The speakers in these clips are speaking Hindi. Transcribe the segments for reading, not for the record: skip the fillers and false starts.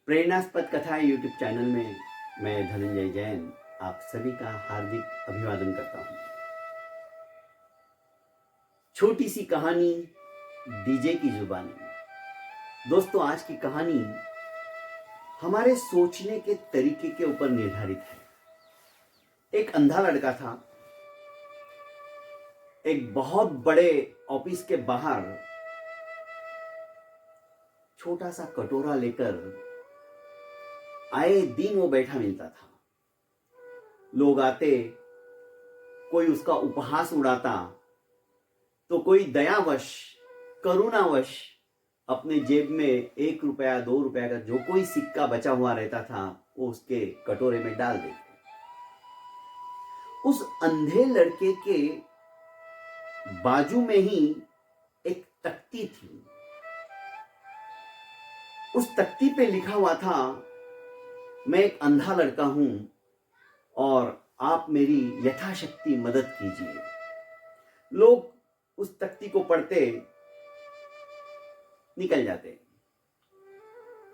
प्रेरणास्पद कथाएं यूट्यूब चैनल में मैं धनंजय जैन आप सभी का हार्दिक अभिवादन करता हूं। छोटी सी कहानी डीजे की जुबानी। दोस्तों, आज की कहानी हमारे सोचने के तरीके के ऊपर निर्धारित है। एक अंधा लड़का था। एक बहुत बड़े ऑफिस के बाहर छोटा सा कटोरा लेकर आए दिन वो बैठा मिलता था। लोग आते, कोई उसका उपहास उड़ाता तो कोई दयावश करुणावश अपने जेब में 1 रुपया 2 रुपया का जो कोई सिक्का बचा हुआ रहता था वो उसके कटोरे में डाल देते। उस अंधे लड़के के बाजू में ही एक तख्ती थी। उस तख्ती पे लिखा हुआ था, मैं एक अंधा लड़का हूं और आप मेरी यथाशक्ति मदद कीजिए। लोग उस तख्ती को पढ़ते, निकल जाते,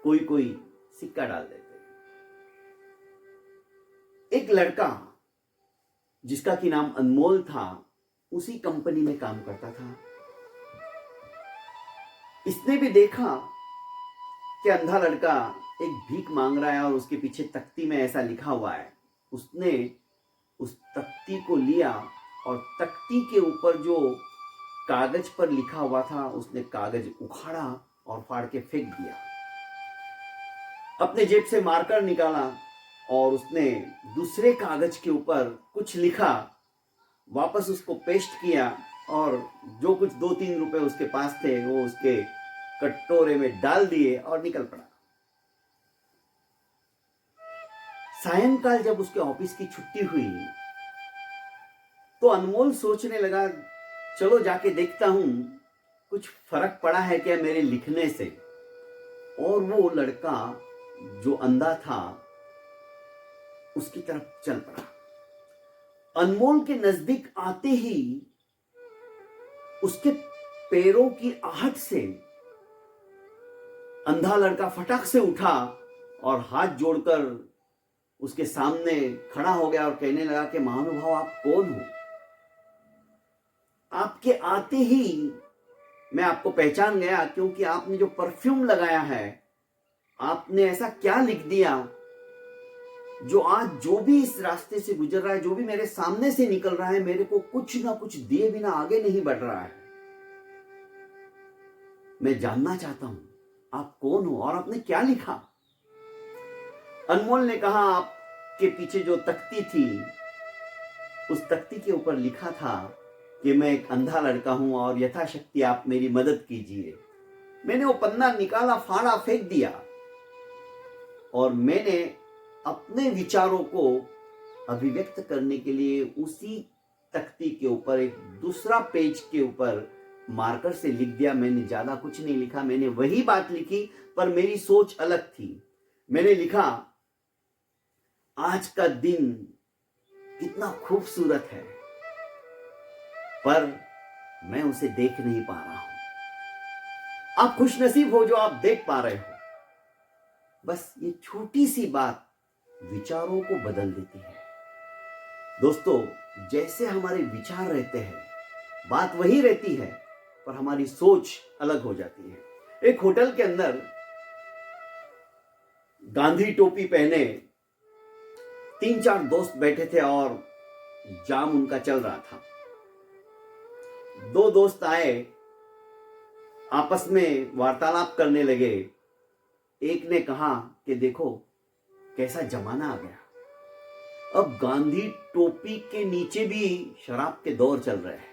कोई कोई सिक्का डाल देते। एक लड़का जिसका कि नाम अनमोल था उसी कंपनी में काम करता था। इसने भी देखा कि अंधा लड़का एक भीख मांग रहा है और उसके पीछे तख्ती में ऐसा लिखा हुआ है। उसने उस तख्ती को लिया और तख्ती के ऊपर जो कागज पर लिखा हुआ था उसने कागज उखाड़ा और फाड़ के फेंक दिया। अपने जेब से मार्कर निकाला और उसने दूसरे कागज के ऊपर कुछ लिखा, वापस उसको पेस्ट किया और जो कुछ 2-3 रुपए उसके पास थे वो उसके कटोरे में डाल दिए और निकल पड़ा। सायंकाल जब उसके ऑफिस की छुट्टी हुई तो अनमोल सोचने लगा, चलो जाके देखता हूं कुछ फर्क पड़ा है क्या मेरे लिखने से। और वो लड़का जो अंधा था उसकी तरफ चल पड़ा। अनमोल के नजदीक आते ही उसके पैरों की आहट से अंधा लड़का फटाक से उठा और हाथ जोड़कर उसके सामने खड़ा हो गया और कहने लगा कि महानुभाव, आप कौन हो? आपके आते ही मैं आपको पहचान गया, क्योंकि आपने जो परफ्यूम लगाया है, आपने ऐसा क्या लिख दिया जो आज जो भी इस रास्ते से गुजर रहा है, जो भी मेरे सामने से निकल रहा है, मेरे को कुछ ना कुछ दिए बिना आगे नहीं बढ़ रहा है। मैं जानना चाहता हूं आप कौन हो और आपने क्या लिखा। अनमोल ने कहा, आपके पीछे जो तख्ती थी उस तख्ती के ऊपर लिखा था कि मैं एक अंधा लड़का हूं और यथाशक्ति आप मेरी मदद कीजिए। मैंने वो पन्ना निकाला, फाड़ा, फेंक दिया और मैंने अपने विचारों को अभिव्यक्त करने के लिए उसी तख्ती के ऊपर एक दूसरा पेज के ऊपर मार्कर से लिख दिया। मैंने ज्यादा कुछ नहीं लिखा, मैंने वही बात लिखी पर मेरी सोच अलग थी। मैंने लिखा, आज का दिन कितना खूबसूरत है पर मैं उसे देख नहीं पा रहा हूं। आप खुशनसीब हो जो आप देख पा रहे हो। बस ये छोटी सी बात विचारों को बदल देती है। दोस्तों, जैसे हमारे विचार रहते हैं बात वही रहती है पर हमारी सोच अलग हो जाती है। एक होटल के अंदर गांधी टोपी पहने 3-4 दोस्त बैठे थे और जाम उनका चल रहा था। 2 दोस्त आए, आपस में वार्तालाप करने लगे। एक ने कहा कि देखो कैसा जमाना आ गया, अब गांधी टोपी के नीचे भी शराब के दौर चल रहे हैं।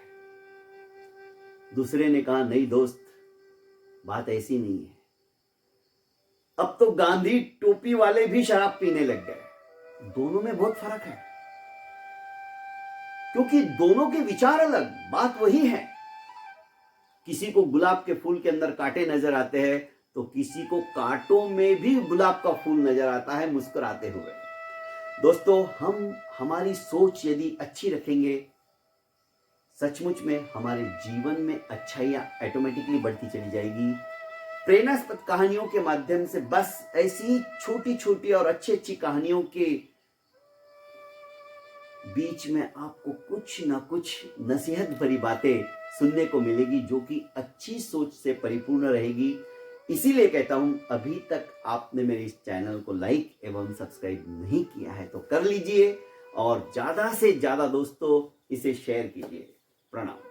दूसरे ने कहा, नहीं दोस्त, बात ऐसी नहीं है, अब तो गांधी टोपी वाले भी शराब पीने लग गए। दोनों में बहुत फर्क है क्योंकि दोनों के विचार अलग, बात वही है। किसी को गुलाब के फूल के अंदर कांटे नजर आते हैं तो किसी को कांटों में भी गुलाब का फूल नजर आता है मुस्कुराते हुए। दोस्तों, हम हमारी सोच यदि अच्छी रखेंगे, सचमुच में हमारे जीवन में अच्छाइयां ऑटोमेटिकली बढ़ती चली जाएगी। प्रेरणास्पद कहानियों के माध्यम से बस ऐसी ही छोटी छोटी और अच्छी अच्छी कहानियों के बीच में आपको कुछ ना कुछ नसीहत भरी बातें सुनने को मिलेगी, जो कि अच्छी सोच से परिपूर्ण रहेगी। इसीलिए कहता हूं, अभी तक आपने मेरे इस चैनल को लाइक एवं सब्सक्राइब नहीं किया है तो कर लीजिए और ज्यादा से ज्यादा दोस्तों इसे शेयर कीजिए। प्रणाम।